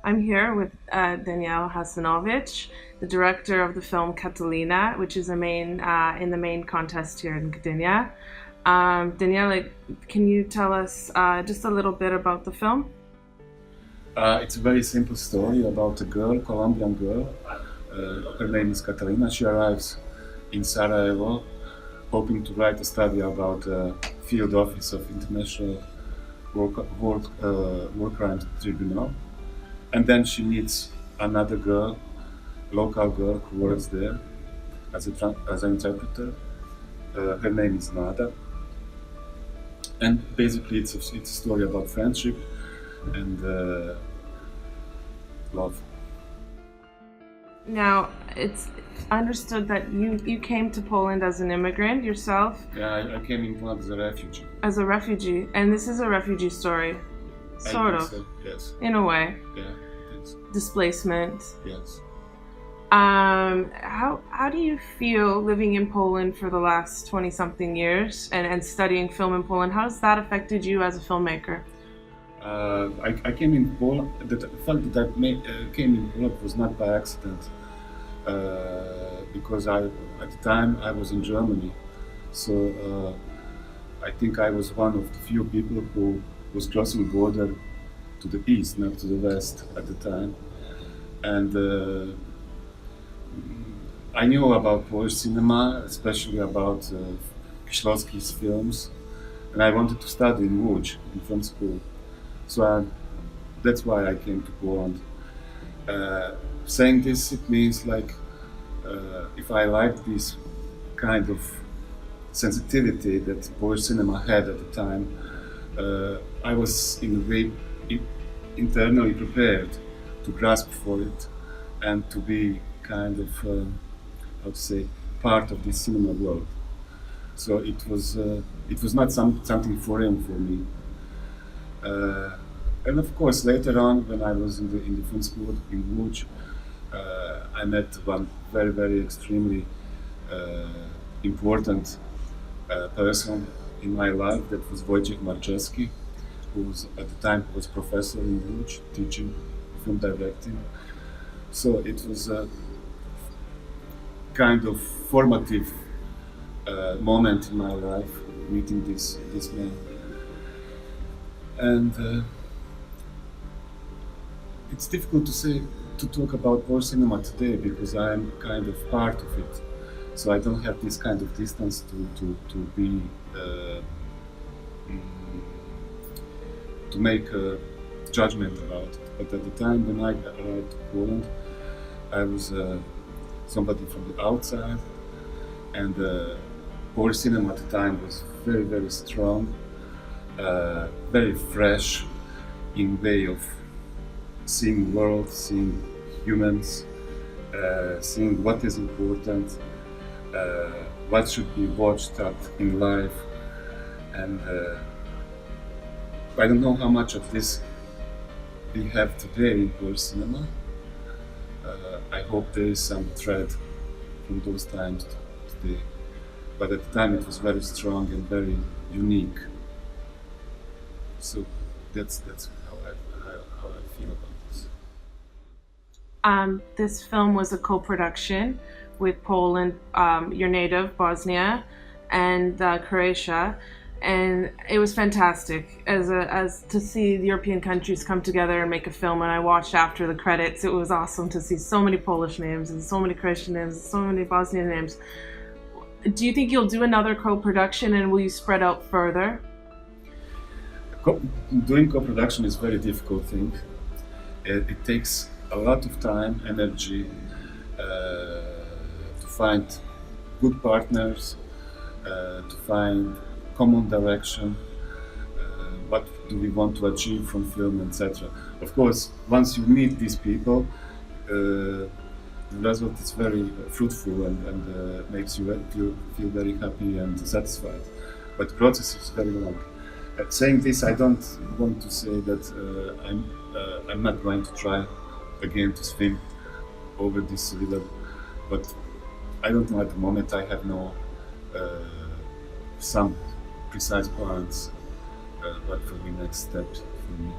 I'm here with Denijal Hasanovic, the director of the film Catalina, which is in the main contest here in Gdynia. Daniela, can you tell us just a little bit about the film? It's a very simple story about a girl, Colombian girl. Her name is Catalina. She arrives in Sarajevo, hoping to write a study about field office of International War Crimes Tribunal. And then she meets another girl, local girl who works there as an interpreter. Her name is Nada. And basically, it's a story about friendship and love. Now, it's understood that you came to Poland as an immigrant yourself, Yeah, I came in Poland as a refugee. as a refugee, and this is a refugee story, I sort think of, so, yes. in a way, Yeah, it is. displacement. Yes. How do you feel living in Poland for the last 20 something years and studying film in Poland? How has that affected you as a filmmaker? I came in Poland. The fact that came in Poland was not by accident, because at the time I was in Germany, so I think I was one of the few people who was crossing border to the east, not to the west at the time, and I knew about Polish cinema, especially about Kieślowski's films, and I wanted to study in Łódź in film school. So that's why I came to Poland. Saying this, it means like if I liked this kind of sensitivity that Polish cinema had at the time, I was in a way internally prepared to grasp for it and to be kind of, how to say, part of this cinema world. So it was not something foreign for me. And of course, later on, when I was in the film school in Łódź, I met one very extremely important person in my life. That was Wojciech Marczewski, who was at the time was professor in Łódź, teaching film directing. So it was a kind of formative moment in my life, meeting this man. And it's difficult to talk about Polish cinema today because I am kind of part of it, so I don't have this kind of distance to be to make a judgment about it. But at the time when I arrived to Poland, I was somebody from the outside, and Polish cinema at the time was very strong, very fresh in way of seeing world, seeing humans, seeing what is important, what should be watched at in life, and I don't know how much of this we have today in Polish cinema. I hope there is some thread from those times today, but at the time it was very strong and very unique. So that's how I feel about this. This film was a co-production with Poland, your native Bosnia, and Croatia, and it was fantastic as to see the European countries come together and make a film. And I watched after the credits. It was awesome to see so many Polish names and so many Croatian names, and so many Bosnian names. Do you think you'll do another co-production, and will you spread out further? Doing co-production is a very difficult thing. It takes a lot of time, energy, to find good partners, to find common direction, what do we want to achieve from film, etc. Of course, once you meet these people, the result is very fruitful and makes you feel very happy and satisfied. But the process is very long. Saying this, I don't want to say that I'm not going to try again to swim over this river, but I don't know at the moment. I have no some precise plans what will be next steps for me.